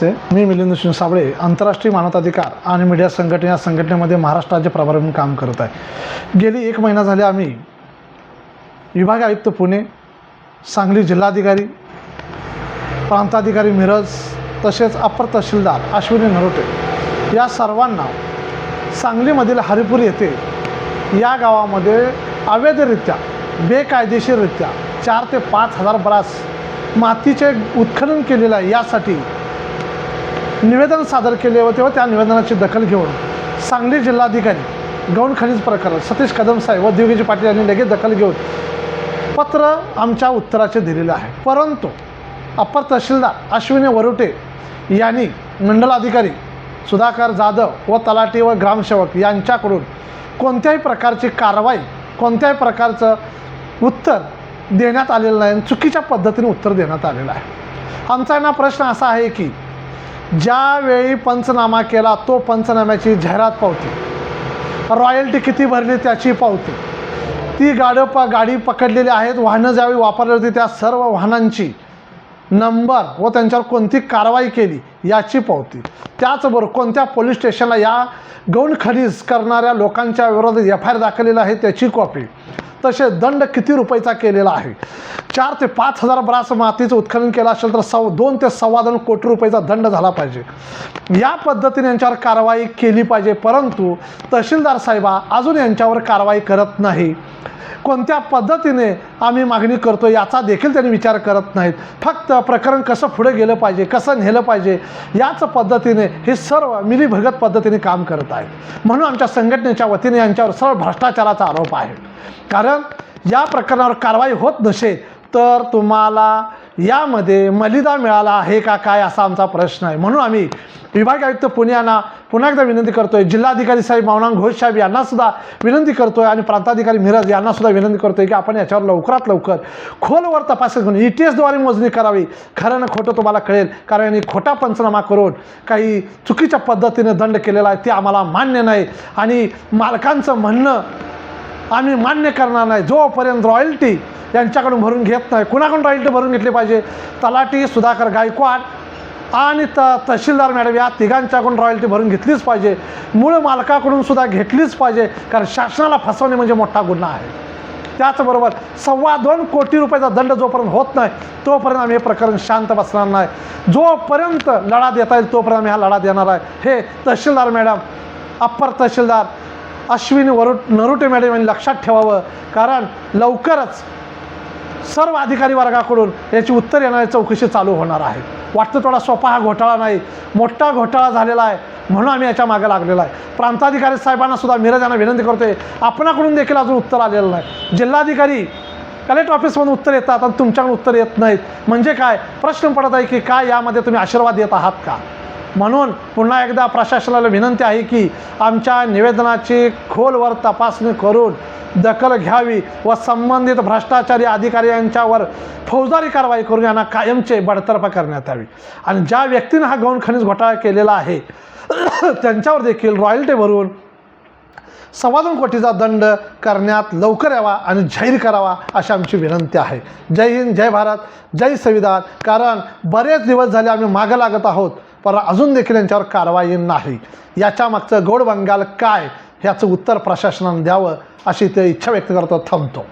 नमस्ते, मी मिलिंद शिवसाबळे, आंतरराष्ट्रीय मानवाधिकार आणि मीडिया संघटना या संघटनेमध्ये महाराष्ट्र राज्य प्रभारी म्हणून काम करत आहे। गेली 1 महिना झाले आम्ही विभाग आयुक्त पुणे, सांगली जिल्हाधिकारी, प्रांताधिकारी मिरज तसेच अपर तहसीलदार अश्विनी नरोटे या सर्वांना सांगलीमधील हरिपूर येथे या गावामध्ये अवैधरित्या बेकायदेशीररित्या 4 ते 5 हजार ब्रास मातीचे उत्खनन केलेलं आहे यासाठी निवेदन सादर केले होते व त्या निवेदनाची दखल घेऊन सांगली जिल्हाधिकारी गौण खनिज प्रकरण सतीश कदम साहेब व दिग्विजय पाटील यांनी लगेच दखल घेऊन पत्र आमच्या उत्तराचे दिलेले आहे। परंतु अपर तहसीलदार अश्विनी वरुटे यांनी मंडलाधिकारी सुधाकर जाधव व तलाठी व ग्रामसेवक यांच्याकडून कोणत्याही प्रकारची कारवाई कोणत्याही प्रकारचं उत्तर देण्यात आलेलं नाही, चुकीच्या पद्धतीने उत्तर देण्यात आलेलं आहे। आमचा ना प्रश्न असा आहे की ज्यावेळी पंचनामा केला तो पंचनाम्याची जाहिरात पावती, रॉयल्टी किती भरली त्याची पावती, ती गाडी पकडलेली आहेत, वाहनं ज्यावेळी वापरली होती त्या सर्व वाहनांची नंबर व त्यांच्यावर कोणती कारवाई केली याची पावती, त्याचबरोबर कोणत्या पोलीस स्टेशनला या गौण खनिज करणाऱ्या लोकांच्या विरोधात FIR दाखवलेला आहे त्याची कॉपी, तसे दंड किती रुपयाचा केलेला आहे। 4 ते 5 हजार ब्रास मातीचं उत्खनन केलं असेल तर 2 ते 2.25 कोटी रुपयाचा दंड झाला पाहिजे। या पद्धतीने यांच्यावर कारवाई केली पाहिजे, परंतु तहसीलदार साहेबा अजून यांच्यावर कारवाई करत नाही। कोणत्या पद्धतीने आम्ही मागणी करतो याचा देखील त्यांनी विचार करत नाहीत। फक्त प्रकरण कसं पुढे गेलं पाहिजे, कसं नेलं पाहिजे याच पद्धतीने हे सर्व मिलीभगत पद्धतीने काम करत आहेत। म्हणून आमच्या संघटनेच्या वतीने यांच्यावर सर्व भ्रष्टाचाराचा आरोप आहे। कारण या प्रकरणावर कारवाई होत नसेल तर तुम्हाला यामध्ये मलिदा मिळाला आहे का काय असा आमचा प्रश्न आहे। म्हणून आम्ही विभाग आयुक्त पुणे यांना पुन्हा एकदा विनंती करतोय, जिल्हाधिकारी साहेब मौनांग घोष साहेब यांना सुद्धा विनंती करतोय आणि प्रांताधिकारी मिरज यांना सुद्धा विनंती करतोय की आपण याच्यावर लवकरात लवकर खोलवर तपास करून ETS द्वारे मोजणी करावी। खरं ना खोटं तुम्हाला कळेल, कारण यांनी खोटा पंचनामा करून काही चुकीच्या पद्धतीने दंड केलेला आहे ते आम्हाला मान्य नाही आणि मालकांचं म्हणणं आम्ही मान्य करणार नाही जोपर्यंत रॉयल्टी यांच्याकडून भरून घेत नाही। कुणाकडून रॉयल्टी भरून घेतली पाहिजे? तलाठी सुधाकर गायकवाड आणि तहसीलदार मॅडम या तिघांच्याकडून रॉयल्टी भरून घेतलीच पाहिजे, मूळ मालकाकडून सुद्धा घेतलीच पाहिजे, कारण शासनाला फसवणे म्हणजे मोठा गुन्हा आहे। त्याचबरोबर 2.25 कोटी रुपयाचा दंड जोपर्यंत होत नाही तोपर्यंत आम्ही हे प्रकरण शांत बसणार नाही। जोपर्यंत लढा देता येईल तोपर्यंत आम्ही हा लढा देणार आहे। हे तहसीलदार मॅडम, अप्पर तहसीलदार अश्विनी नरोटे मॅडम यांनी लक्षात ठेवावं, कारण लवकरच सर्व अधिकारी वर्गाकडून याची उत्तर येणारी चौकशी चालू होणार आहे। वाटतं थोडा सोपा हा घोटाळा नाही, मोठा घोटाळा झालेला आहे, म्हणून आम्ही याच्या मागे लागलेला आहे। प्रांताधिकारी साहेबांना सुद्धा मिरज यांना विनंती करतोय, आपणाकडून देखील अजून उत्तर आलेलं नाही। जिल्हाधिकारी कलेक्टर ऑफिसमधून उत्तर येतात आणि तुमच्याकडून उत्तर येत नाहीत, म्हणजे काय प्रश्न पडत आहे की काय यामध्ये तुम्ही आशीर्वाद देत आहात का? म्हणून पुन्हा एकदा प्रशासनाला विनंती आहे की आमच्या निवेदनाची खोलवर तपासणी करून दखल घ्यावी व संबंधित भ्रष्टाचारी अधिकारी यांच्यावर फौजदारी कारवाई करून यांना कायमचे बडतर्फ करण्यात यावी आणि ज्या व्यक्तीने हा गौण खनिज घोटाळा केलेला आहे त्यांच्यावर देखील रॉयल्टी भरून 2.25 कोटीचा दंड करण्यात लवकर यावा आणि जाहीर करावा अशी आमची विनंती आहे। जय हिंद, जय भारत, जय संविधान। कारण बरेच दिवस झाले आम्ही मागं लागत आहोत, पण अजून देखील यांच्यावर कारवाई नाही। याच्या मागचं गोड बंगाल काय ह्याचं उत्तर प्रशासनाने द्यावं अशी ते इच्छा व्यक्त करतो। थांबतो।